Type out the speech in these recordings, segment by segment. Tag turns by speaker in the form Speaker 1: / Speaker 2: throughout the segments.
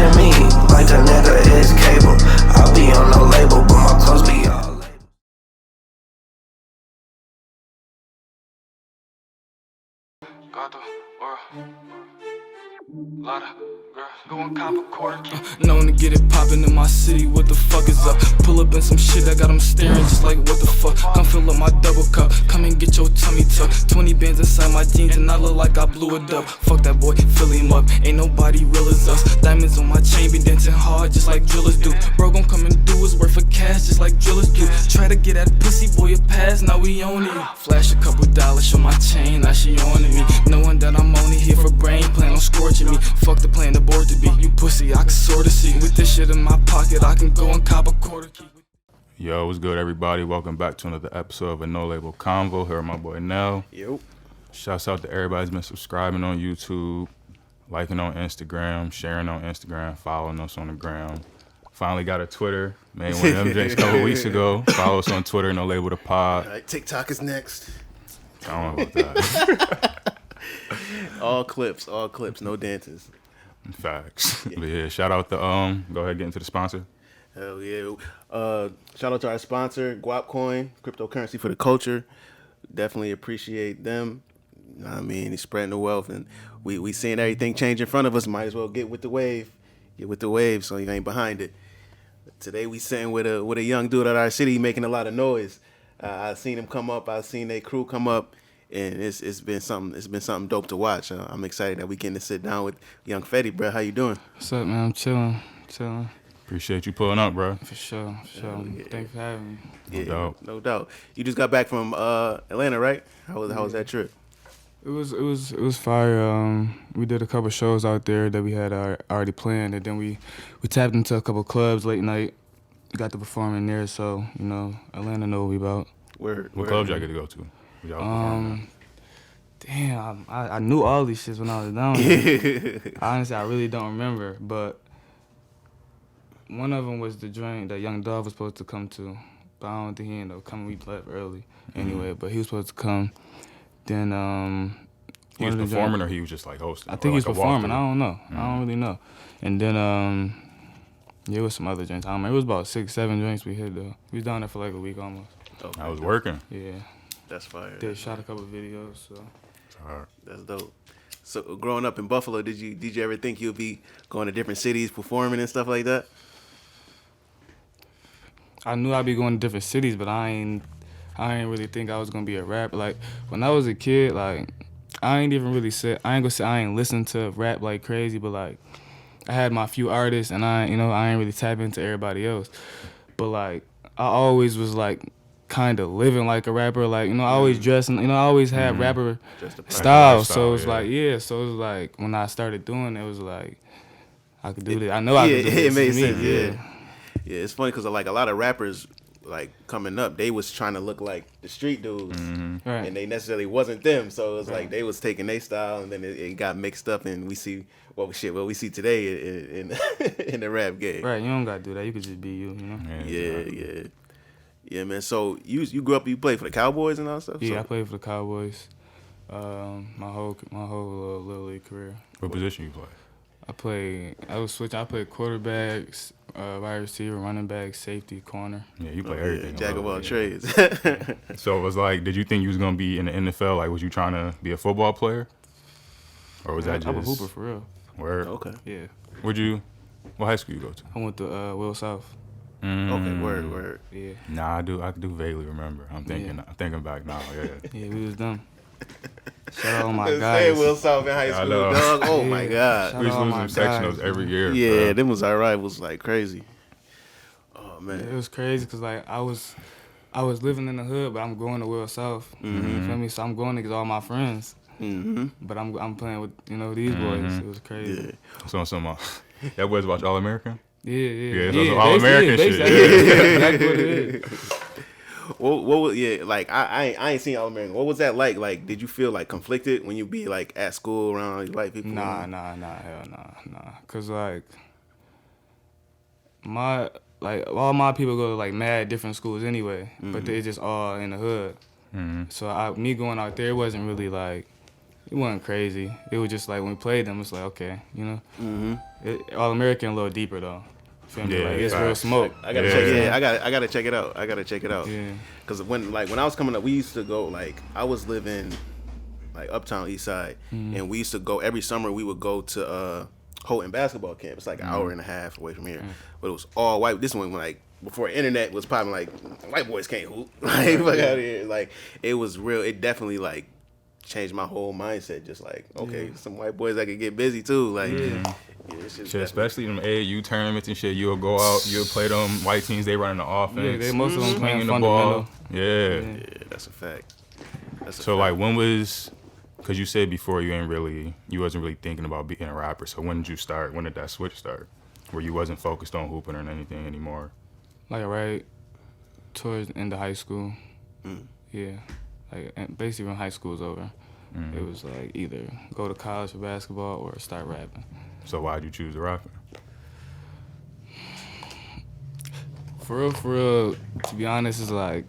Speaker 1: watching me like a nigga is cable. I'll be on no label, but my clothes be all label.
Speaker 2: Got the world. Lot of girls going cop a quarter key.
Speaker 3: Known to get it poppin' in my city, what the fuck is up? Pull up in some shit, I got them staring just like what the fuck. Come fill up my double cup, come and get your tummy tucked. 20 bands inside my jeans and I look like I blew it up. Fuck that boy, fill him up, ain't nobody real as us. Diamonds on my chain be dancing hard just like drillers do. Bro gon' come and do his work for cash just like drillers do. Try to get that pussy boy a pass, now we on it. Flash a couple dollars, show my chain, now she on me. Knowing that I'm only here for brain, plan on scorching me. Fuck the plan, the board to be. You pussy, I can sorta see. With this shit in my pocket, I can go and cop a quarter key.
Speaker 4: Yo, what's good, everybody? Welcome back to another episode of a No Label Convo. Here with my boy Nell.
Speaker 5: Yo.
Speaker 4: Shouts out to everybody who's been subscribing on YouTube, liking on Instagram, sharing on Instagram, following us on the gram. Finally got a Twitter. Made one of them drinks a couple weeks ago. Follow us on Twitter, No Label the Pod.
Speaker 5: All right, TikTok is next.
Speaker 4: I don't know about that.
Speaker 5: All clips, no dances.
Speaker 4: Facts. But yeah, shout out to, go ahead, get into the sponsor.
Speaker 5: Hell yeah. Shout out to our sponsor, Guapcoin, cryptocurrency for the culture. Definitely appreciate them. You know what I mean? He's spreading the wealth, and we seeing everything change in front of us. Might as well get with the wave. Get with the wave so you ain't behind it. Today we sitting with a young dude at our city making a lot of noise. I've seen him come up. I've seen their crew come up. And it's been something dope to watch. I'm excited that we getting to sit down with young Fetti, bro. How you doing?
Speaker 3: What's up, man? I'm chilling.
Speaker 4: Appreciate you pulling up, bro.
Speaker 3: For sure.
Speaker 5: Yeah.
Speaker 3: Thanks for having me.
Speaker 4: No doubt.
Speaker 5: No doubt. You just got back from Atlanta, right? How was that trip?
Speaker 3: It was fire. We did a couple shows out there that we had already planned, and then we tapped into a couple clubs late night. We got to perform in there, so you know, Atlanta know what we about.
Speaker 4: What clubs y'all get to go to?
Speaker 3: Damn, I knew all these shits when I was down there. Honestly, I really don't remember, but one of them was the joint that Young Dove was supposed to come to, but I don't think he ended up coming. We left early anyway, but he was supposed to come. Then
Speaker 4: he was performing or he was just like hosting?
Speaker 3: I think he was performing. I don't know.
Speaker 4: Mm.
Speaker 3: I don't really know. And then yeah, it was some other joints. I don't remember. It was about 6-7 joints we hit though. We was down there for like a week almost.
Speaker 5: Okay.
Speaker 4: I was working.
Speaker 3: Yeah.
Speaker 5: That's fire.
Speaker 3: They shot a couple videos, so.
Speaker 5: That's dope. So growing up in Buffalo, did you ever think you'd be going to different cities performing and stuff like that?
Speaker 3: I knew I'd be going to different cities, but I ain't really think I was gonna be a rapper. Like when I was a kid, like I ain't listened to rap like crazy, but like I had my few artists and I ain't really tap into everybody else. But like I always was like kind of living like a rapper, like, you know, I always dressing, you know, I always had rapper style, so it was like when I started doing it, it was like I could do this. I know I could do this.
Speaker 5: It made sense. Yeah, it's funny because like a lot of rappers like coming up, they was trying to look like the street dudes,
Speaker 3: Right.
Speaker 5: and they necessarily wasn't them. So it was like they was taking their style, and then it got mixed up, and we see what we see today in in the rap game.
Speaker 3: Right, you don't gotta do that. You could just be you know.
Speaker 5: Yeah, man. So you grew up, you played for the Cowboys and all that stuff?
Speaker 3: Yeah,
Speaker 5: so?
Speaker 3: I played for the Cowboys. My whole little league career.
Speaker 4: What position you play?
Speaker 3: I played quarterback, wide receiver, running back, safety, corner.
Speaker 4: Yeah, you play everything.
Speaker 5: Jack of all trades.
Speaker 4: So it was like, did you think you was gonna be in the NFL? Like, was you trying to be a football player, or was that just?
Speaker 3: I'm a hooper for real.
Speaker 4: Word.
Speaker 5: Okay.
Speaker 3: Yeah.
Speaker 4: What high school you go to?
Speaker 3: I went to Will South.
Speaker 5: Okay. Word.
Speaker 3: Yeah.
Speaker 4: Nah, I do vaguely remember. I'm thinking back now. Yeah.
Speaker 3: Yeah, we was done. Shout out all my
Speaker 5: Stay
Speaker 3: guys.
Speaker 5: Will South in high school, dog. Oh my God.
Speaker 3: Shout
Speaker 4: We used
Speaker 3: out
Speaker 4: to
Speaker 3: all
Speaker 4: lose
Speaker 3: my
Speaker 4: them sectionals
Speaker 3: guys,
Speaker 4: every year.
Speaker 5: Yeah,
Speaker 4: bro.
Speaker 5: them was our rivals like crazy. Oh man.
Speaker 3: It was crazy because like I was living in the hood, but I'm going to Will South. You feel me? So I'm going to get all my friends. But I'm playing with these boys. It was crazy.
Speaker 5: Yeah.
Speaker 4: So y'all boys watch All American?
Speaker 3: Yeah.
Speaker 4: Those are All American shit.
Speaker 3: Exactly what it is.
Speaker 5: Like I ain't seen All American. What was that like? Like, did you feel like conflicted when you be like at school around all these white people?
Speaker 3: Nah, hell nah. Cause like all my people go to like mad different schools anyway, but they just all in the hood. So me going out there wasn't really like It wasn't crazy. It was just like when we played them, it's like okay, you know. All American a little deeper though. Feel me?
Speaker 4: Yeah,
Speaker 3: Like it's real
Speaker 4: facts.
Speaker 3: smoke.
Speaker 5: I gotta check it. I gotta check it out. I gotta check it out.
Speaker 3: Yeah.
Speaker 5: Cause when I was coming up, we used to go like I was living like uptown East Side, and we used to go every summer. We would go to Houghton basketball camp. It's like an hour and a half away from here, but it was all white. This one like before internet was popping, like white boys can't hoop. Like fuck out of here. Like it was real. It definitely like changed my whole mindset. Just like okay, some white boys that could get busy too. Like it's just
Speaker 4: Shit, especially them AAU tournaments and shit. You'll go out, you'll play them white teams. They running the offense.
Speaker 3: Yeah, most of them playing
Speaker 4: swinging the ball.
Speaker 3: fundamental.
Speaker 4: Yeah.
Speaker 5: yeah, that's a fact. That's a
Speaker 4: So
Speaker 5: fact.
Speaker 4: like, when was? Because you said before you wasn't really thinking about being a rapper. So when did you start? When did that switch start? Where you wasn't focused on hooping or anything anymore?
Speaker 3: Like right towards the end of high school. Yeah. Like and basically when high school's over. It was like either go to college for basketball or start rapping.
Speaker 4: So why'd you choose the rapping?
Speaker 3: For real, to be honest, it's like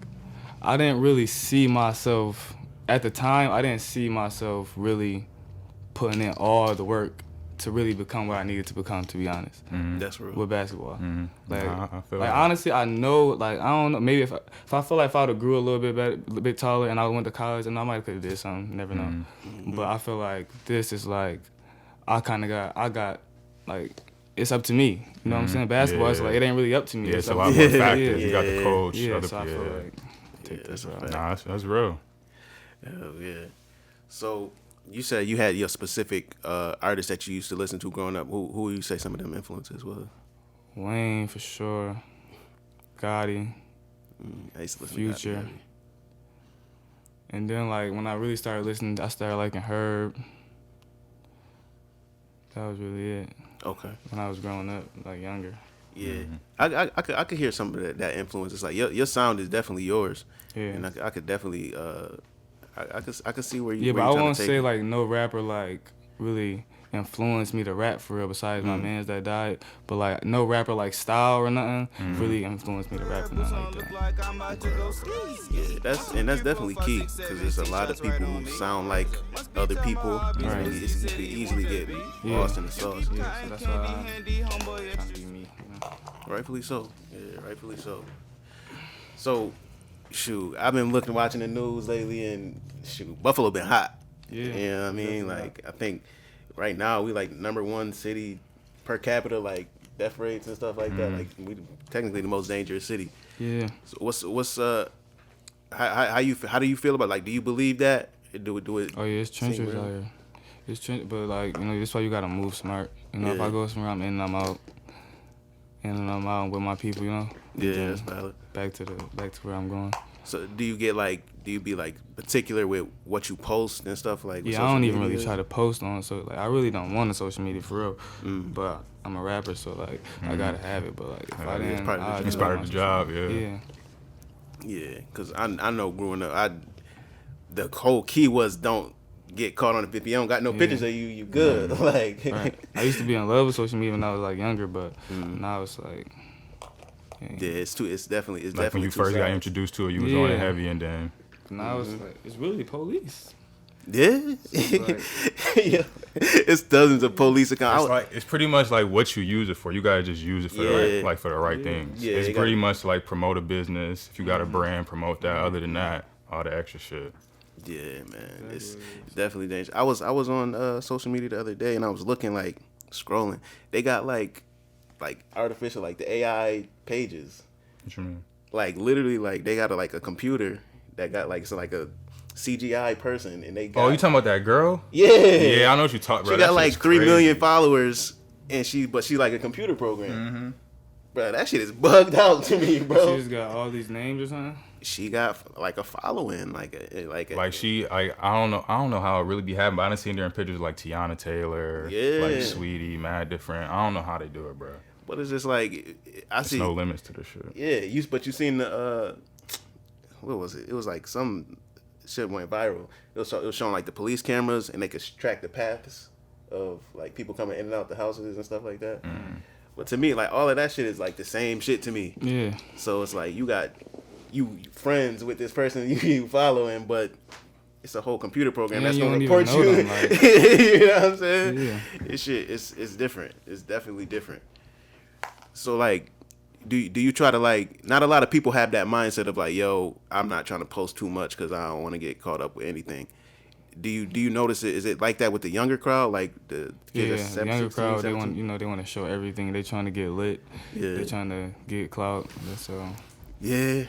Speaker 3: I didn't really see myself at the time. I didn't see myself really putting in all the work to really become what I needed to become. To be honest,
Speaker 5: That's real.
Speaker 3: with basketball, like,
Speaker 4: Nah, I feel
Speaker 3: like
Speaker 4: that.
Speaker 3: honestly, I know, like I don't know. Maybe if I feel like if I would have grew a little bit better, a bit taller, and I went to college, and I might could have did something. Never know. But I feel like this is like I got like it's up to me. You know what I'm saying? Basketball, it's
Speaker 4: Yeah.
Speaker 3: like it ain't really up to me.
Speaker 4: Yeah,
Speaker 3: It's
Speaker 4: it's a
Speaker 3: up
Speaker 4: lot
Speaker 3: to
Speaker 4: more
Speaker 3: you.
Speaker 4: factors.
Speaker 3: Yeah.
Speaker 4: You got the coach.
Speaker 3: Yeah,
Speaker 4: other,
Speaker 3: so I feel like take
Speaker 5: Yeah,
Speaker 3: this
Speaker 5: that's a
Speaker 3: route.
Speaker 5: fact.
Speaker 4: Nah, that's real.
Speaker 5: Hell yeah. So you said you had your specific artists that you used to listen to growing up. Who would you say some of them influences was?
Speaker 3: Wayne for sure, Gotti,
Speaker 5: I used to listen
Speaker 3: Future.
Speaker 5: to Gotti.
Speaker 3: And then like when I really started listening, I started liking Herb. That was really it.
Speaker 5: Okay.
Speaker 3: When I was growing up, like younger.
Speaker 5: Yeah. I could hear some of that influence. It's like your sound is definitely yours.
Speaker 3: Yeah.
Speaker 5: And I could definitely I could see where you
Speaker 3: Yeah,
Speaker 5: where
Speaker 3: but
Speaker 5: you
Speaker 3: I
Speaker 5: tryna
Speaker 3: won't
Speaker 5: take
Speaker 3: say
Speaker 5: it.
Speaker 3: like no rapper like really influenced me to rap for real besides my mans that died. But like no rapper like style or nothing really influenced me to rap or nothing like that.
Speaker 5: Yeah, that's definitely key because there's a lot of people who sound like other people.
Speaker 3: Right.
Speaker 5: You could easily get lost in the sauce.
Speaker 3: Yeah, so that's why I'm trying to be me. You know?
Speaker 5: Rightfully so. Yeah, rightfully so. So, shoot, I've been watching the news lately, and shoot, Buffalo been hot.
Speaker 3: Yeah.
Speaker 5: You know what I mean? Like, I think right now we like #1 city per capita, like death rates and stuff like that. Like, we technically the most dangerous city.
Speaker 3: Yeah.
Speaker 5: So what's how do you feel about, like, do you believe that? Do it?
Speaker 3: Oh yeah, it's trenches
Speaker 5: real?
Speaker 3: out here. It's trench, but like you know, that's why you gotta move smart. You know, if
Speaker 5: Yeah.
Speaker 3: I go somewhere, I'm in and I'm out, with my people. You know.
Speaker 5: Yeah,
Speaker 3: Then
Speaker 5: that's valid.
Speaker 3: back to where I'm going.
Speaker 5: So do you be like particular with what you post and stuff like? with
Speaker 3: Yeah, I
Speaker 5: social
Speaker 3: don't even really
Speaker 5: media?
Speaker 3: try to post on so like I really don't want a social media for real. But I'm a rapper, so like I gotta have it. But like if I
Speaker 5: it's
Speaker 3: didn't,
Speaker 5: part of the
Speaker 3: I'd
Speaker 5: job.
Speaker 3: do
Speaker 4: It's
Speaker 3: it
Speaker 4: part
Speaker 3: on
Speaker 4: of the
Speaker 3: social
Speaker 4: job,
Speaker 3: media.
Speaker 4: yeah.
Speaker 3: Yeah.
Speaker 5: Yeah, because I know growing up, the whole key was don't get caught on the if you don't got no pictures of you, you good. Like,
Speaker 3: Right. I used to be in love with social media when I was like younger, but now it's like.
Speaker 5: yeah, it's definitely
Speaker 4: Like when you
Speaker 5: two
Speaker 4: first got
Speaker 5: sides.
Speaker 4: introduced to it, you was on it
Speaker 3: Yeah.
Speaker 4: heavy, and then
Speaker 3: Now it's like it's really police.
Speaker 5: Yeah, yeah. It's dozens of police accounts.
Speaker 4: it's pretty much like what you use it for. You gotta just use it for
Speaker 5: Yeah.
Speaker 4: the right things.
Speaker 5: Yeah,
Speaker 4: it's
Speaker 5: you
Speaker 4: pretty
Speaker 5: gotta-
Speaker 4: much like promote a business. If you got a brand, promote that. Other than that, all the extra shit.
Speaker 5: Yeah, man, it's definitely dangerous. I was on social media the other day and I was looking, like, scrolling. They got like artificial, like the AI pages.
Speaker 4: What you mean?
Speaker 5: Like literally, like they got a computer that got like a CGI person, and they got.
Speaker 4: Oh, you talking about that girl?
Speaker 5: Yeah.
Speaker 4: Yeah, I know what you talking about.
Speaker 5: She got like 3 million followers, and she like a computer program. Bro, that shit is bugged out to me,
Speaker 3: She
Speaker 5: bro.
Speaker 3: just got all these names or something.
Speaker 5: She got like a following, like a
Speaker 4: Like she, I don't know how it really be happening, but I done seen her in pictures like Tiana Taylor,
Speaker 5: Yeah.
Speaker 4: like Sweetie, mad different. I don't know how they do it, bro.
Speaker 5: But it's just like I
Speaker 4: There's
Speaker 5: see.
Speaker 4: no limits to this shit.
Speaker 5: Yeah, but you seen the what was it? It was like some shit went viral. It was showing like the police cameras, and they could track the paths of like people coming in and out the houses and stuff like that. But to me, like all of that shit is like the same shit to me.
Speaker 3: Yeah.
Speaker 5: So it's like you got you friends with this person you following, but it's a whole computer program
Speaker 3: Yeah,
Speaker 5: that's
Speaker 3: you
Speaker 5: gonna
Speaker 3: don't even
Speaker 5: report
Speaker 3: know
Speaker 5: you.
Speaker 3: them, like-
Speaker 5: You know what I'm saying?
Speaker 3: Yeah.
Speaker 5: It's shit. It's different. It's definitely different. So like, do you try to like? Not a lot of people have that mindset of like, yo, I'm not trying to post too much because I don't want to get caught up with anything. Do you notice it? Is it like that with the younger crowd, like the kids
Speaker 3: Yeah,
Speaker 5: that's
Speaker 3: the younger
Speaker 5: 16,
Speaker 3: crowd, they
Speaker 5: 17?
Speaker 3: want, they want to show everything. They trying to get lit.
Speaker 5: Yeah.
Speaker 3: They trying to get clout. So
Speaker 5: Yeah.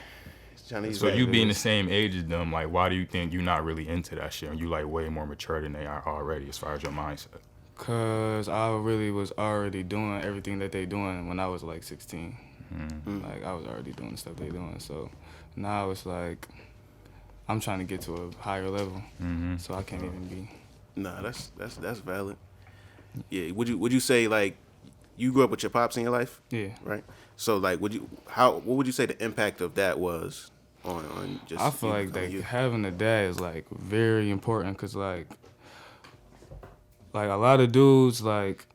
Speaker 5: Trying to use
Speaker 4: So
Speaker 5: that.
Speaker 4: you being the same age as them, like, why do you think you're not really into that shit and you like way more mature than they are already as far as your mindset?
Speaker 3: Cause I really was already doing everything that they doing when I was like 16. Like I was already doing the stuff they doing. So now it's like I'm trying to get to a higher level. So I can't even be.
Speaker 5: Nah, that's valid. Yeah. Would you say like you grew up with your pops in your life?
Speaker 3: Yeah.
Speaker 5: Right. So like, what would you say the impact of that was on just?
Speaker 3: I feel like
Speaker 5: becoming you?
Speaker 3: having a dad is like very important. Cause like a lot of dudes like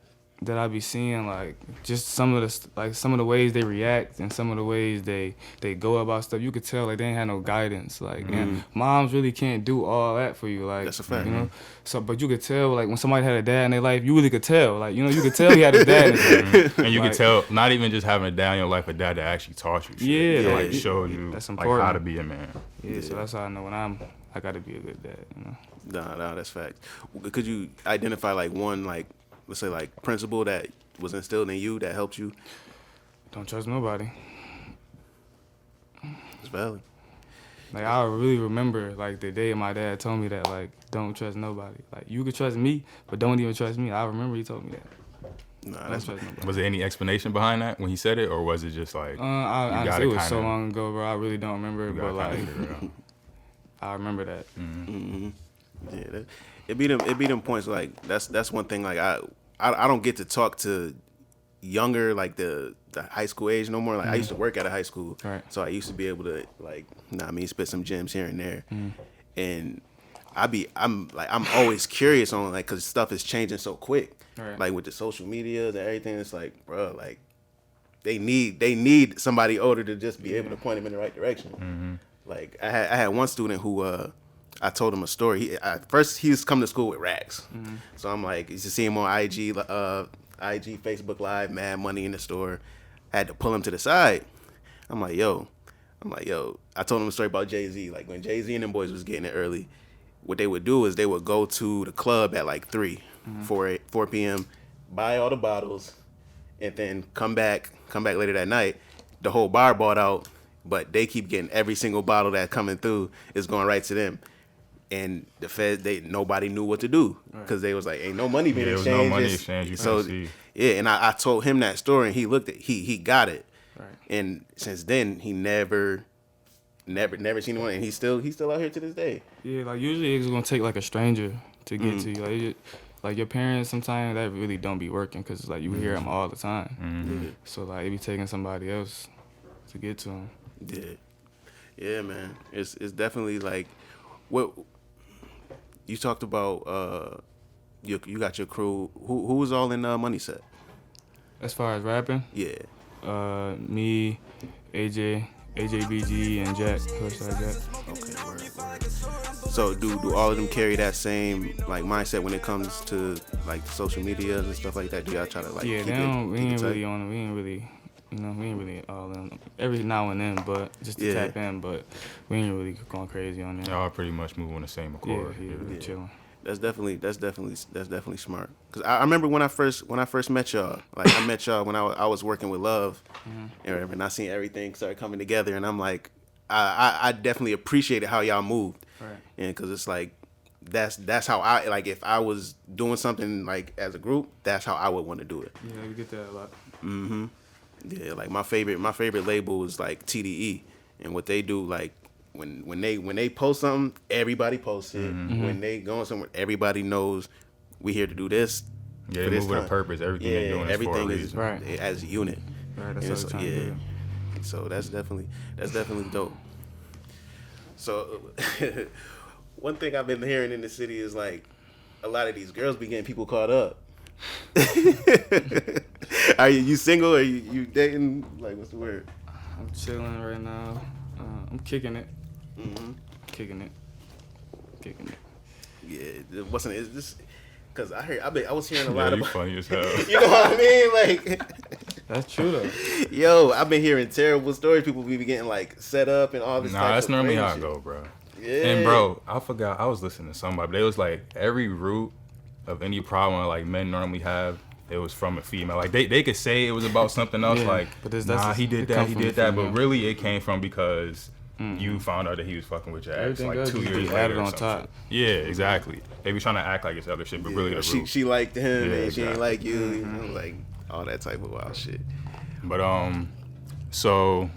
Speaker 3: that I be seeing, like just some of the ways they react and some of the ways they go about stuff, you could tell like they ain't had no guidance, like and moms really can't do all that for you, like
Speaker 5: That's a fact.
Speaker 3: you know. So but you could tell like when somebody had a dad in their life, you really could tell, like you know, you could tell he had a dad in his life.
Speaker 4: And you
Speaker 3: Like,
Speaker 4: can tell, not even just having a dad in your life, a dad that actually taught you shit.
Speaker 3: Yeah,
Speaker 4: That,
Speaker 3: like,
Speaker 4: like showed you
Speaker 3: that's
Speaker 4: like
Speaker 3: important.
Speaker 4: how to be a man.
Speaker 3: yeah, so that's how I know when I gotta be a good dad, you know.
Speaker 5: Nah, that's fact. Could you identify like one, like let's say like principle that was instilled in you that helped you?
Speaker 3: Don't trust nobody.
Speaker 5: It's valid.
Speaker 3: Like I really remember like the day my dad told me that, like don't trust nobody. Like you could trust me, but don't even trust me. I remember he told me that.
Speaker 5: Nah,
Speaker 3: Don't
Speaker 5: that's
Speaker 3: trust nobody.
Speaker 4: Was there any explanation behind that when he said it, or was it just like
Speaker 3: Honestly,
Speaker 4: gotta
Speaker 3: it was so
Speaker 4: kinda-
Speaker 3: long ago, bro. I really don't remember,
Speaker 4: you
Speaker 3: but
Speaker 4: gotta
Speaker 3: like
Speaker 4: kinda figure it out?
Speaker 3: I remember that.
Speaker 5: Yeah, it be them points like that's one thing like I don't get to talk to younger like the high school age no more. Like I used to work at a high school,
Speaker 3: Right.
Speaker 5: so I used to be able to like spit some gems here and there, and I'm always curious on like because stuff is changing so quick,
Speaker 3: Right.
Speaker 5: like with the social media and everything. It's like bro, like they need somebody older to just be able to point them in the right direction. Like I had one student who I told him a story. First he was coming to school with racks, so I'm like, you see him on IG, Facebook Live, Mad Money in the store. I had to pull him to the side. I'm like, yo. I told him a story about Jay-Z. Like when Jay-Z and them boys was getting it early, what they would do is they would go to the club at like 4 p.m., buy all the bottles, and then come back later that night. The whole bar bought out, but they keep getting every single bottle that coming through is going right to them. And the Fed, nobody knew what to do because they was like, ain't no money being
Speaker 4: Yeah, it was
Speaker 5: exchanged.
Speaker 4: no money exchange. You
Speaker 5: So
Speaker 4: couldn't see.
Speaker 5: yeah, and I told him that story, and he looked at he got it.
Speaker 3: Right.
Speaker 5: And since then, he never seen one, and he's still out here to this day.
Speaker 3: Yeah, like usually it's gonna take like a stranger to get to you. Like your parents sometimes that really don't be working because like you hear them all the time. So like it be taking somebody else to get to them.
Speaker 5: Yeah, man. It's definitely like what you talked about. You got your crew. Who was all in MoneySet?
Speaker 3: As far as rapping,
Speaker 5: Yeah.
Speaker 3: me, AJBG, and Jack, Horseback Jack.
Speaker 5: Okay, word. So do all of them carry that same like mindset when it comes to like social media and stuff like that? Do y'all try to like
Speaker 3: Yeah,
Speaker 5: keep
Speaker 3: they don't. We
Speaker 5: keep
Speaker 3: ain't
Speaker 5: tight?
Speaker 3: really on. We ain't really. You know, we ain't really all in. Every now and then, but just to
Speaker 5: Yeah.
Speaker 3: tap in. But we ain't really going crazy on there.
Speaker 4: Y'all pretty much move on the same
Speaker 3: Yeah,
Speaker 4: accord.
Speaker 3: we chilling.
Speaker 5: That's definitely smart. Cause I remember when I first met y'all. Like I met y'all when I was working with Love, and I seen everything start coming together, and I'm like, I definitely appreciated how y'all moved,
Speaker 3: Right.
Speaker 5: and cause it's like that's how I like if I was doing something like as a group, that's how I would want to do it.
Speaker 3: Yeah, we get that a lot.
Speaker 5: Yeah, like my favorite label is like TDE, and what they do like. When they post something, everybody posts it. When they going somewhere, everybody knows we here to do this.
Speaker 4: Yeah,
Speaker 5: for
Speaker 4: they
Speaker 5: this
Speaker 4: move with a
Speaker 5: time.
Speaker 4: purpose. Everything they're doing is
Speaker 5: everything
Speaker 4: for a
Speaker 5: is
Speaker 4: reason.
Speaker 3: Right.
Speaker 5: as a unit.
Speaker 3: Right, that's
Speaker 5: And
Speaker 3: what
Speaker 5: so,
Speaker 3: we're trying to do.
Speaker 5: So that's definitely dope. So one thing I've been hearing in the city is like a lot of these girls be getting people caught up. Are you single or you dating? Like what's the word?
Speaker 3: I'm chilling right now. I'm kicking it. Kicking it. kicking it.
Speaker 5: Yeah, it wasn't. It's just because I was hearing a
Speaker 4: Yeah,
Speaker 5: lot
Speaker 4: you
Speaker 5: about.
Speaker 4: funny as hell.
Speaker 5: You know what I mean? Like,
Speaker 3: That's true though.
Speaker 5: yo, I've been hearing terrible stories. People be getting like set up and all this.
Speaker 4: Nah, that's
Speaker 5: of
Speaker 4: normally
Speaker 5: crazy
Speaker 4: how it
Speaker 5: shit.
Speaker 4: go, bro.
Speaker 5: Yeah.
Speaker 4: And bro, I forgot. I was listening to somebody. But they was like every root of any problem like men normally have, it was from a female. Like they could say it was about something else.
Speaker 3: Yeah,
Speaker 4: like,
Speaker 3: but that's
Speaker 4: he did
Speaker 3: it
Speaker 4: that,
Speaker 3: come
Speaker 4: he
Speaker 3: from
Speaker 4: did
Speaker 3: the
Speaker 4: that. But
Speaker 3: female.
Speaker 4: really, it came from because you found out that he was fucking with your ex
Speaker 3: Everything
Speaker 4: like
Speaker 3: else
Speaker 4: 2
Speaker 3: just
Speaker 4: years
Speaker 3: be
Speaker 4: later.
Speaker 3: added
Speaker 4: or
Speaker 3: on
Speaker 4: some
Speaker 3: top.
Speaker 4: shit. Yeah, exactly. They be trying to act like it's other shit, but really the root.
Speaker 5: she liked him
Speaker 4: Yeah,
Speaker 5: and she ain't
Speaker 4: exactly.
Speaker 5: like you. You know, like all that type of wild shit.
Speaker 4: But so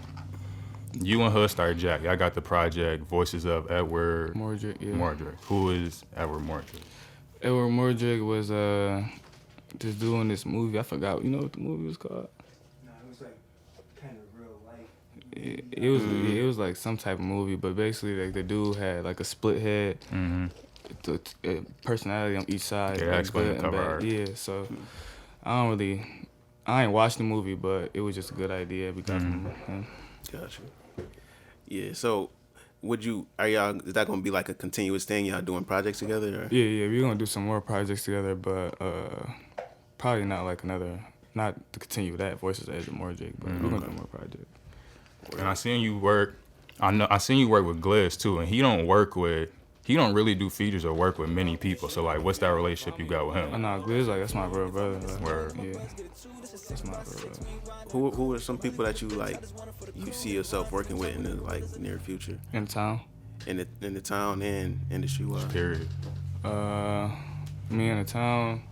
Speaker 4: you and Hood started Jack. Y'all got the project Voices of Edward
Speaker 3: Mordred, yeah.
Speaker 4: Mordred. Who is Edward Mordred?
Speaker 3: Edward Mordred was just doing this movie. I forgot. You know what the movie was called?
Speaker 6: No, it was like kind of real life.
Speaker 3: It was like some type of movie, but basically like the dude had like a split head, personality on each side.
Speaker 4: Yeah,
Speaker 3: like,
Speaker 4: explain the
Speaker 3: good and
Speaker 4: cover
Speaker 3: bad.
Speaker 4: art.
Speaker 3: Yeah, so I ain't watched the movie, but it was just a good idea because of him.
Speaker 5: Gotcha. Yeah. So, is that gonna be like a continuous thing? Y'all doing projects together? Or?
Speaker 3: Yeah, we're gonna do some more projects together, but probably not to continue that Voices of Edward Mordred, but we're gonna do more projects.
Speaker 4: And I seen you work. I seen you work with Gliss too, and he don't really do features or work with many people. So like, what's that relationship you got with him?
Speaker 3: Nah, Gliz, like that's my real brother. Like,
Speaker 4: Word.
Speaker 3: Yeah, that's my real brother.
Speaker 5: Who are some people that you see yourself working with in the like near future
Speaker 3: In town.
Speaker 5: in the town and industry wise?
Speaker 4: Period.
Speaker 3: Me in the town,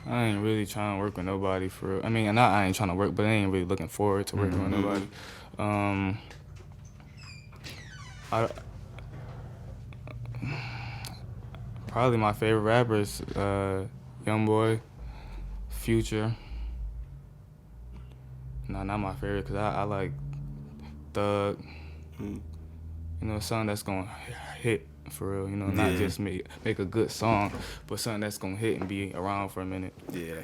Speaker 3: I ain't really trying to work with nobody for real. I mean, not I ain't trying to work, but I ain't really looking forward to working with nobody. Probably my favorite rappers, Youngboy, Future. Nah, not my favorite, because I like Thug. You know, something that's going to hit for real, you know, not just make a good song, but something that's going to hit and be around for a minute.
Speaker 5: Yeah,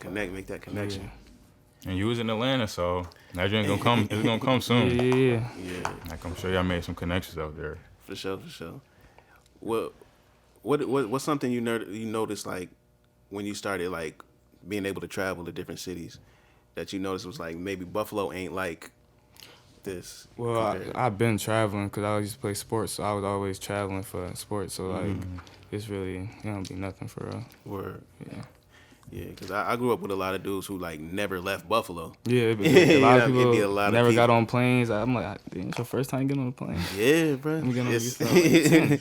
Speaker 5: make that connection.
Speaker 4: And you was in Atlanta, so that joint gonna come. It's gonna come soon.
Speaker 3: Yeah.
Speaker 4: Like I'm sure y'all made some connections out there.
Speaker 5: For sure. What's something you noticed like when you started like being able to travel to different cities that you noticed was like maybe Buffalo ain't like this?
Speaker 3: Well, I've been traveling because I used to play sports, so I was always traveling for sports. So like, it's really be nothing for real.
Speaker 5: Word.
Speaker 3: Yeah.
Speaker 5: Yeah, because I grew up with a lot of dudes who like never left Buffalo.
Speaker 3: Yeah, it'd be a lot of
Speaker 5: It'd
Speaker 3: people
Speaker 5: be a lot of
Speaker 3: never got
Speaker 5: people.
Speaker 3: on planes. I'm like, damn, it's your first time getting on a plane.
Speaker 5: Yeah, bro.
Speaker 3: I'm gonna
Speaker 5: It'd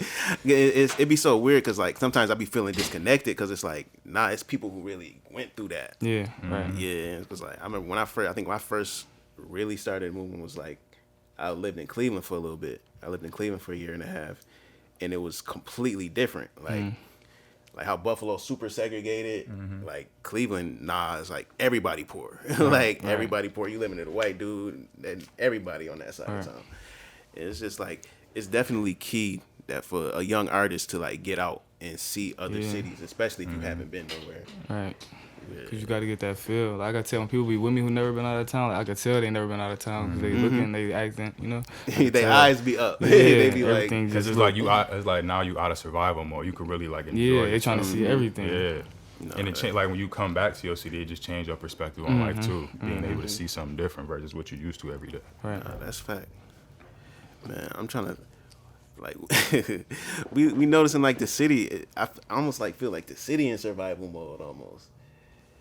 Speaker 5: be so weird because like sometimes I be feeling disconnected because it's like it's people who really went through that.
Speaker 3: Yeah, right.
Speaker 5: Yeah, it was like I remember when I first really started moving was like I lived in Cleveland for a little bit. I lived in Cleveland for a year and a half, and it was completely different. Like how Buffalo's super segregated, like Cleveland, it's like everybody poor. Everybody poor. You living with a white dude and everybody on that side of town. It's just like, it's definitely key that for a young artist to like get out and see other cities, especially if you haven't been nowhere.
Speaker 3: Right. Because you got to get that feel. Like I can tell when people be with me who never been out of town, like I can tell they never been out of town because they looking, they acting, you know.
Speaker 5: Their eyes be up.
Speaker 3: Yeah,
Speaker 5: They be like,
Speaker 3: everything
Speaker 4: Cause
Speaker 3: just
Speaker 4: it's like it's like now you out of survival mode. You could really like enjoy.
Speaker 3: yeah,
Speaker 4: it.
Speaker 3: they trying to see everything.
Speaker 4: Yeah. And it change like when you come back to your city, it just change your perspective on life too. Being able to see something different versus what you're used to every day.
Speaker 3: Right.
Speaker 5: That's fact. Man, I'm trying to like we noticing like the city. I almost like feel like the city in survival mode almost.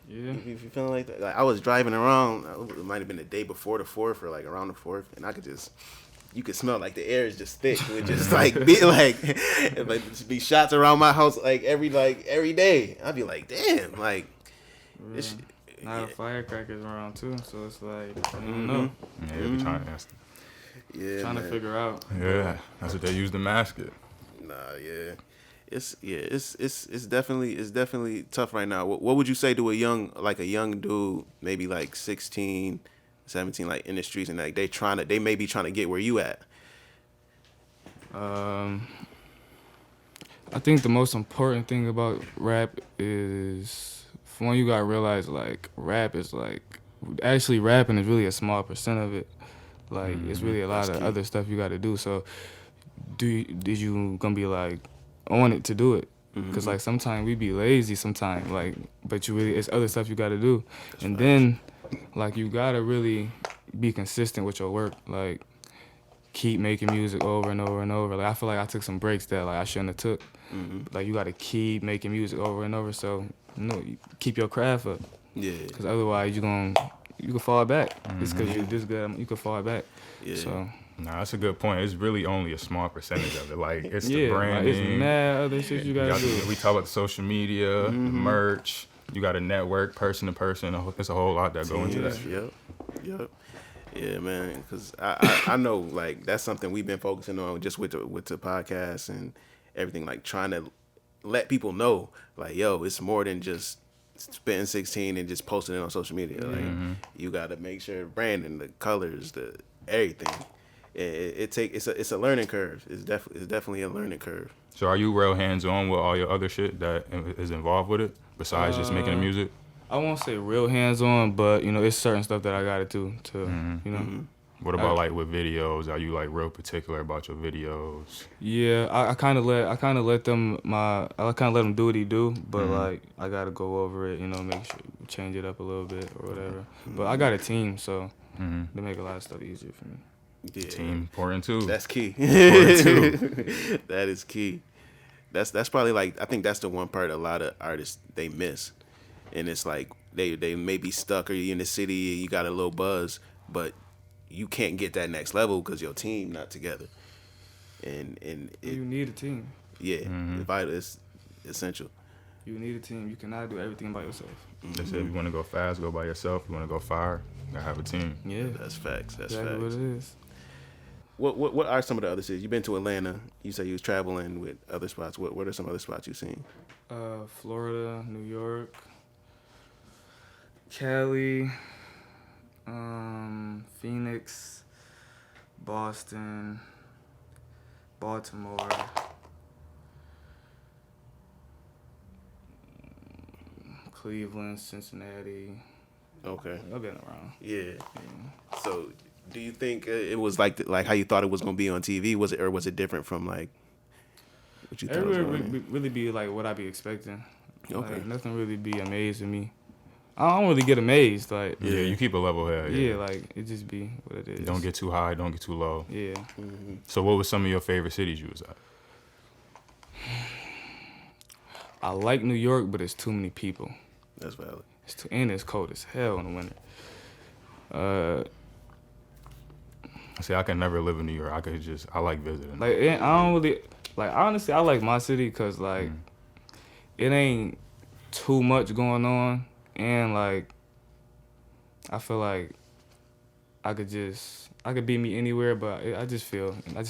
Speaker 3: Yeah.
Speaker 5: If you feeling like that, like I was driving around. It might have been the day before the 4th or like around the 4th, and you could smell like the air is just thick. It just like just be shots around my house like every day. I'd be like, damn, like.
Speaker 3: Yeah. Now the firecrackers around too, so it's like I don't know.
Speaker 4: Yeah, they be trying
Speaker 3: Trying to figure out.
Speaker 4: Yeah, that's what they use to mask it.
Speaker 5: Nah, yeah. It's definitely tough right now. What would you say to a young dude, maybe like 16, 17, like in the streets, and like they may be trying to get where you at?
Speaker 3: I think the most important thing about rap is, for one, you gotta realize like rap is like actually rapping is really a small percent of it. Like it's really a lot of other stuff you gotta do. So did you gonna be like, on it to do it. Cause like sometimes we be lazy sometimes, like, but you really, it's other stuff you gotta do. And then like you gotta really be consistent with your work, like keep making music over and over and over. Like I feel like I took some breaks that like I shouldn't have took. Like you gotta keep making music over and over, so you keep your craft up.
Speaker 5: Yeah.
Speaker 3: Cause otherwise you can fall back. Just cause you're this good, you can fall back.
Speaker 5: Yeah.
Speaker 3: So.
Speaker 4: Nah, that's a good point. It's really only a small percentage of it. Like, it's the
Speaker 3: Yeah, like,
Speaker 4: branding.
Speaker 3: it's mad other shit you gotta do.
Speaker 4: We talk about the social media, the merch. You got to network person to person. It's a whole lot that go into that.
Speaker 5: Yep. Yeah, man. Because I know, like, that's something we've been focusing on just with the podcast and everything. Like, trying to let people know, like, yo, it's more than just spitting 16 and just posting it on social media. Like, you got to make sure branding, the colors, the everything. It's a learning curve. It's definitely a learning curve.
Speaker 4: So are you real hands-on with all your other shit that is involved with it, besides just making the music?
Speaker 3: I won't say real hands-on, but, you know, it's certain stuff that I gotta do to, you know.
Speaker 4: What about like with videos? Are you like real particular about your videos?
Speaker 3: Yeah, I kind of let them do what he do, but like I gotta go over it, you know, make sure change it up a little bit or whatever. But I got a team, so they make a lot of stuff easier for me.
Speaker 5: Yeah.
Speaker 4: Team important too.
Speaker 5: That's key.
Speaker 4: Important too.
Speaker 5: That is key. That's probably like, I think that's the one part a lot of artists they miss, and it's like they may be stuck, or you in the city, you got a little buzz, but you can't get that next level because your team not together. And
Speaker 3: You need a team.
Speaker 5: Yeah, vital. It's essential.
Speaker 3: You need a team. You cannot do everything by yourself.
Speaker 4: They said if you want to go fast, go by yourself. You want to go far, you gotta have a team.
Speaker 3: Yeah,
Speaker 5: That's facts. That's
Speaker 3: exactly
Speaker 5: facts.
Speaker 3: what it is.
Speaker 5: What are some of the other cities? You've been to Atlanta. You say you was traveling with other spots. What are some other spots you've seen?
Speaker 3: Florida, New York, Cali, Phoenix, Boston, Baltimore, Cleveland, Cincinnati.
Speaker 5: Okay.
Speaker 3: I've been around.
Speaker 5: Yeah. So, do you think it was like how you thought it was gonna be on TV? Was it different from like what you thought?
Speaker 3: Everywhere
Speaker 5: It was gonna
Speaker 3: really be like what I be expecting.
Speaker 5: Okay.
Speaker 3: Like, nothing really be amazing me. I don't really get amazed. Like
Speaker 4: Yeah, you keep a level head.
Speaker 3: yeah, like it just be what it is.
Speaker 4: Don't get too high, don't get too low.
Speaker 3: Yeah.
Speaker 4: So what was some of your favorite cities you was at?
Speaker 3: I like New York, but it's too many people.
Speaker 5: That's valid.
Speaker 3: And it's cold as hell in the winter.
Speaker 4: See, I can never live in New York. I like visiting.
Speaker 3: Like I don't really like. Honestly, I like my city because like it ain't too much going on, and like I feel like I could be me anywhere, but I just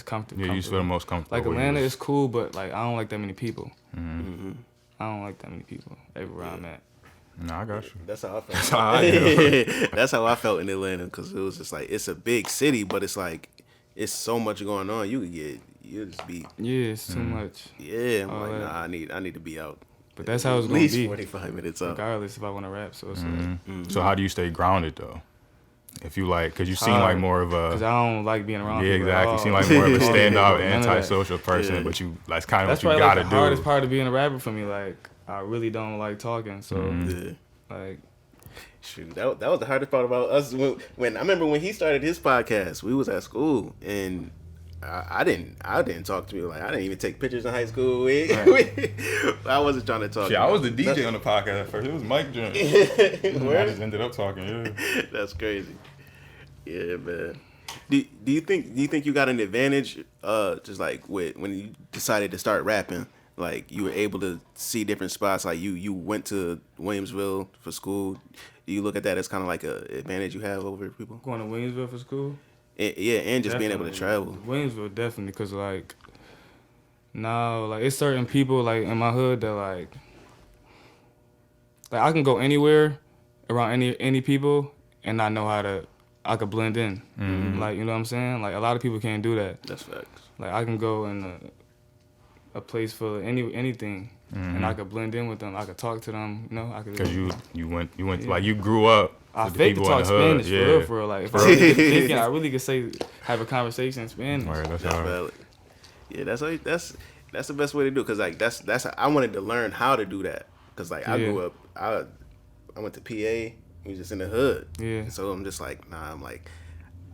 Speaker 3: comfortable.
Speaker 4: Yeah, you just feel the most comfortable.
Speaker 3: Like
Speaker 4: where you
Speaker 3: Atlanta
Speaker 4: was.
Speaker 3: is cool, but like I don't like that many people. I don't like that many people everywhere I'm at.
Speaker 4: No, I got you.
Speaker 5: That's how I felt.
Speaker 4: That's how I feel.
Speaker 5: That's how I felt in Atlanta, because it was just like, it's a big city, but it's like it's so much going on. You just be
Speaker 3: Yeah, it's too much.
Speaker 5: I'm
Speaker 3: All
Speaker 5: like,
Speaker 3: that.
Speaker 5: nah, I need to be out.
Speaker 3: But that's how it's
Speaker 5: At
Speaker 3: gonna
Speaker 5: least
Speaker 3: be,
Speaker 5: 45 minutes up.
Speaker 3: regardless if I want to rap. So it's like,
Speaker 4: So how do you stay grounded though? If you like, cause you seem
Speaker 3: hard,
Speaker 4: like more of
Speaker 3: cause
Speaker 4: a
Speaker 3: I don't like being around.
Speaker 4: yeah,
Speaker 3: people
Speaker 4: exactly.
Speaker 3: at
Speaker 4: You seem
Speaker 3: all.
Speaker 4: like more of a
Speaker 3: None
Speaker 4: standout,
Speaker 3: of that.
Speaker 4: antisocial person,
Speaker 5: Yeah.
Speaker 4: but that's kind of
Speaker 3: That's
Speaker 4: what you
Speaker 3: probably
Speaker 4: gotta
Speaker 3: like the hardest
Speaker 4: do.
Speaker 3: part of being a rapper for me. Like I really don't like talking, so
Speaker 5: Yeah.
Speaker 3: like
Speaker 5: Shoot, that was the hardest part about us. When I remember when he started his podcast, we was at school, and I didn't talk to people. Like, I didn't even take pictures in high school. I wasn't trying to talk.
Speaker 4: Yeah, I was the DJ on the podcast at first. It was Mike Jones. I just ended up talking. Yeah.
Speaker 5: That's crazy. Yeah, man. Do you think you got an advantage? Just like when you decided to start rapping, like you were able to see different spots. Like you went to Williamsville for school. Do you look at that as kind of like a advantage you have over people?
Speaker 3: going to Williamsville for school.
Speaker 5: And just being able to travel.
Speaker 3: Williamsville definitely, cause like now like it's certain people like in my hood that like I can go anywhere around any people and I could blend in. Like, you know what I'm saying? Like a lot of people can't do that.
Speaker 5: That's facts.
Speaker 3: Like I can go in a place full of anything, and I could blend in with them. I could talk to them. You know, I could.
Speaker 4: Cause you went like you grew up.
Speaker 3: I
Speaker 4: with the
Speaker 3: fake to
Speaker 4: people in
Speaker 3: talk
Speaker 4: the hood.
Speaker 3: Spanish for real. Like if I really get thinking, I really could have a conversation in Spanish.
Speaker 4: Right, that's
Speaker 5: That's
Speaker 4: hard.
Speaker 5: valid. Yeah, That's the best way to do it, cause like that's I wanted to learn how to do that, cause like I
Speaker 3: Yeah.
Speaker 5: grew up I went to PA, we was just in the hood.
Speaker 3: Yeah.
Speaker 5: So I'm just like I'm like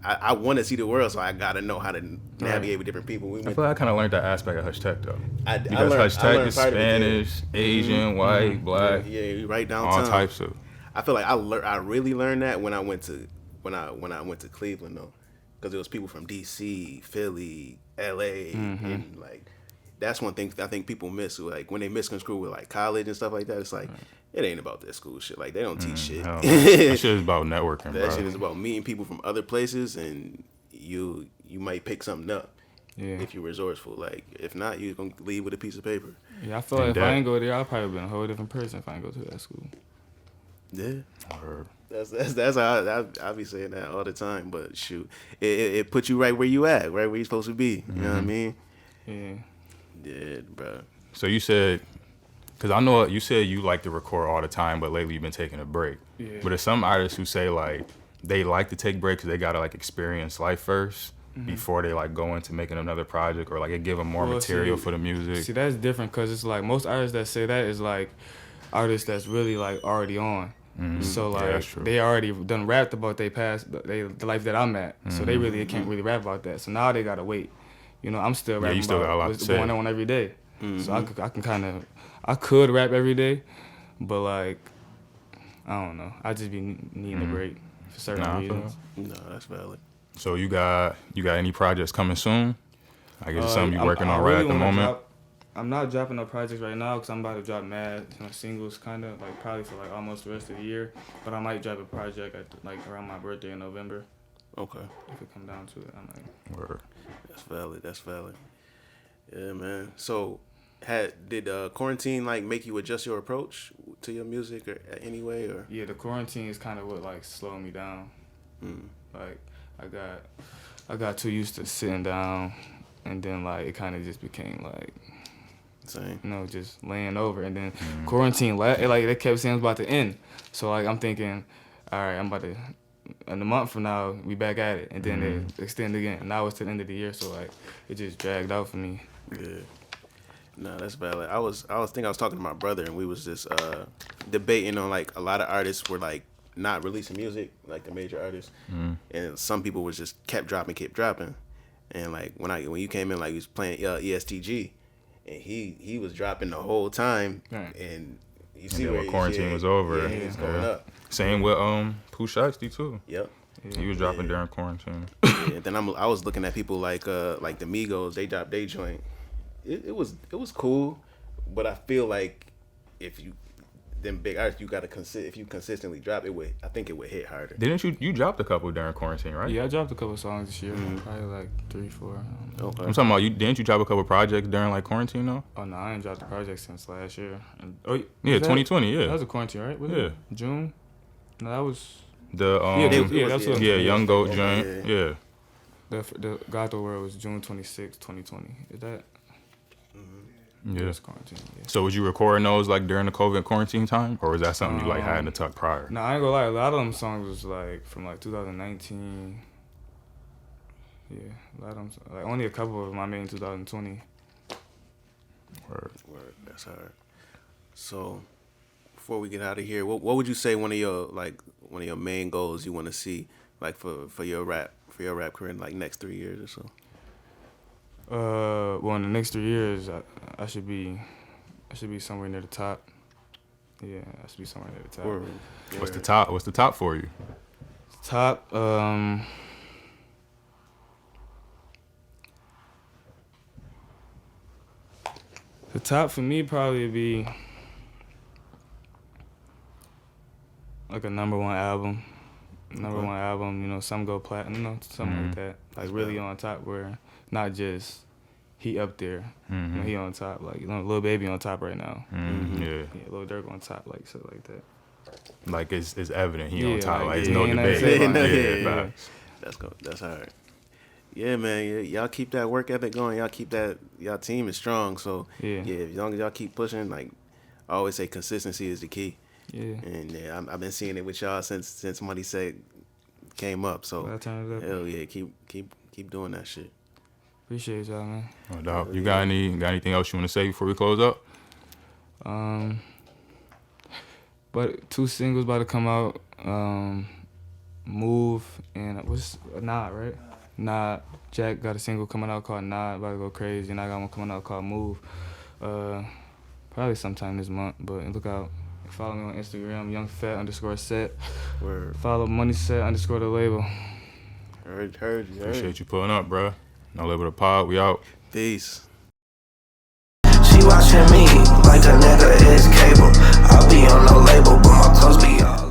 Speaker 5: I want to see the world, so I gotta know how to navigate with different people. We
Speaker 4: I
Speaker 5: went,
Speaker 4: feel like I kind of learned that aspect of Hush Tech though.
Speaker 5: I
Speaker 4: Because
Speaker 5: learned-
Speaker 4: Hush
Speaker 5: I
Speaker 4: Tech
Speaker 5: learned
Speaker 4: is
Speaker 5: part of it, yeah.
Speaker 4: Spanish, Asian, white, black,
Speaker 5: yeah, right downtown.
Speaker 4: all types of.
Speaker 5: I feel like I really learned that when I went to Cleveland though, because it was people from DC, Philly, LA, and like that's one thing I think people miss. Like when they misconstrue with like college and stuff like that, it's like it ain't about that school shit. Like they don't teach shit.
Speaker 4: Hell no. That shit is about networking,
Speaker 5: That
Speaker 4: bro.
Speaker 5: shit is about meeting people from other places, and you might pick something up
Speaker 3: Yeah.
Speaker 5: if you're resourceful. Like if not, you're gonna leave with a piece of paper.
Speaker 3: Yeah, I feel like if
Speaker 4: that-
Speaker 3: I ain't go there, I'd probably been a whole different person if I ain't go to that school.
Speaker 5: Yeah.
Speaker 4: Word.
Speaker 5: That's how I be saying that all the time. But shoot, it puts you right where you at, right where you're supposed to be. You know what I mean?
Speaker 3: Yeah.
Speaker 5: Yeah, bro.
Speaker 4: So you said, because I know you said you like to record all the time, but lately you've been taking a break.
Speaker 3: Yeah.
Speaker 4: But there's some artists who say like they like to take breaks because they gotta like experience life first before they like go into making another project, or like it give them more
Speaker 3: Well,
Speaker 4: material
Speaker 3: see-
Speaker 4: for the music.
Speaker 3: See, that's different because it's like most artists that say that is like artists that's really like already on. So
Speaker 4: Yeah,
Speaker 3: like
Speaker 4: that's true.
Speaker 3: they already done rapped about their past, the life that I'm at. So they really can't really rap about that. So now they gotta wait. You know, I'm still
Speaker 4: Yeah,
Speaker 3: rapping
Speaker 4: you still got a lot
Speaker 3: about
Speaker 4: to
Speaker 3: what's
Speaker 4: say.
Speaker 3: going on every day. So I can kind of I could rap every day, but like I don't know. I just be needing a break for certain
Speaker 4: Nah, I feel
Speaker 3: reasons.
Speaker 5: No, that's valid.
Speaker 4: So you got any projects coming soon? I guess something you
Speaker 3: I'm-
Speaker 4: working
Speaker 3: I
Speaker 4: on right
Speaker 3: really
Speaker 4: at the
Speaker 3: wanna
Speaker 4: moment.
Speaker 3: I'm not dropping no projects right now because I'm about to drop mad singles, kind of like probably for like almost the rest of the year. But I might drop a project at like around my birthday in November
Speaker 5: Okay,
Speaker 3: if it come down to it. I might.
Speaker 4: Word.
Speaker 5: that's valid. That's valid. Yeah, man. So, did quarantine like make you adjust your approach to your music or any way or?
Speaker 3: Yeah, the quarantine is kind of what like slowed me down. Like I got too used to sitting down, and then like it kind of just became like.
Speaker 5: Same.
Speaker 3: You know, just laying over, and then quarantine, they kept saying it was about to end. So like I'm thinking, all right, I'm about to, in a month from now, we back at it, and then they extend again. And now it's to the end of the year, so like it just dragged out for me.
Speaker 5: Yeah. No, that's valid. I was talking to my brother, and we was just debating on like a lot of artists were like not releasing music, like the major artists, and some people was just kept dropping, and like when you came in, like he was playing ESTG. And he was dropping the whole time,
Speaker 3: Right.
Speaker 5: and you see
Speaker 4: then
Speaker 5: where
Speaker 4: when quarantine was over,
Speaker 5: yeah, he was going up.
Speaker 4: Same with Pooh Shiesty too.
Speaker 5: Yep.
Speaker 4: He was dropping during quarantine.
Speaker 5: Yeah. Then I was looking at people like the Migos. They dropped their joint. It was cool, but I feel like if you them big artists, you gotta if you consistently drop it, I think it would hit harder.
Speaker 4: Didn't you dropped a couple during quarantine, right?
Speaker 3: Yeah, I dropped a couple songs this year, probably like 3, 4. I don't know.
Speaker 5: Okay.
Speaker 4: I'm talking about you. Didn't you drop a couple projects during like quarantine though?
Speaker 3: Oh no, I ain't dropped a project since last year.
Speaker 4: Yeah,
Speaker 3: was that-
Speaker 4: 2020.
Speaker 3: That
Speaker 4: Yeah,
Speaker 3: was a quarantine, right? Was
Speaker 4: Yeah.
Speaker 3: it June? No, that was
Speaker 4: the
Speaker 3: that's what.
Speaker 4: Young Goat
Speaker 5: Yeah.
Speaker 4: joint. Yeah.
Speaker 3: The God the World was June 26, 2020. Is that?
Speaker 4: Yeah.
Speaker 3: It was quarantine. Yeah.
Speaker 4: So was you recording those like during the COVID quarantine time, or was that something you like had in the tuck prior?
Speaker 3: No, I ain't gonna lie. A lot of them songs was like from like 2019. Yeah, a lot of them. Like only a couple of them I made in 2020.
Speaker 4: Word.
Speaker 5: That's hard. So, before we get out of here, what would you say one of your main goals you want to see like for your rap career in like next 3 years or so?
Speaker 3: Well, in the next 3 years, I should be somewhere near the top. Yeah, I should be somewhere near the top.
Speaker 5: Word.
Speaker 4: What's the top? What's the top for you?
Speaker 3: Top, the top for me probably be like a number one album. Number one album, you know, some go platinum, you know, something like that. Like really on top where not just he up there, you know, he on top. Like, you know, Lil Baby on top right now.
Speaker 4: Yeah.
Speaker 3: Yeah, Lil Durk on top, like shit like that.
Speaker 4: Like it's evident he
Speaker 3: Yeah,
Speaker 4: on top.
Speaker 3: like,
Speaker 4: Like it's
Speaker 3: yeah,
Speaker 4: no
Speaker 3: ain't
Speaker 4: debate.
Speaker 3: nothing to say
Speaker 5: about
Speaker 3: about
Speaker 5: it.
Speaker 4: facts.
Speaker 5: That's hard. Yeah, man. Y'all keep that work ethic going. Y'all keep that. Y'all team is strong. So
Speaker 3: Yeah.
Speaker 5: as long as y'all keep pushing, like I always say, consistency is the key.
Speaker 3: Yeah.
Speaker 5: And yeah, I've been seeing it with y'all since MoneySet came up. So
Speaker 3: By the time it's up.
Speaker 5: hell yeah, keep doing that shit.
Speaker 3: Appreciate y'all, man.
Speaker 4: No doubt. You got anything else you want to say before we close up?
Speaker 3: But 2 singles about to come out. Move and what's Nod, right? Nod. Jack got a single coming out called Nod, about to go crazy, and I got one coming out called Move. Probably sometime this month, but look out. Follow me on Instagram, YoungFett_set.
Speaker 5: Word.
Speaker 3: Follow MoneySet_ the label.
Speaker 5: Heard you.
Speaker 4: Appreciate you pulling up, bro. No Label the Pod. We out.
Speaker 5: Peace.
Speaker 1: She watching me like a nigga is cable. I be on no label, but my clothes be all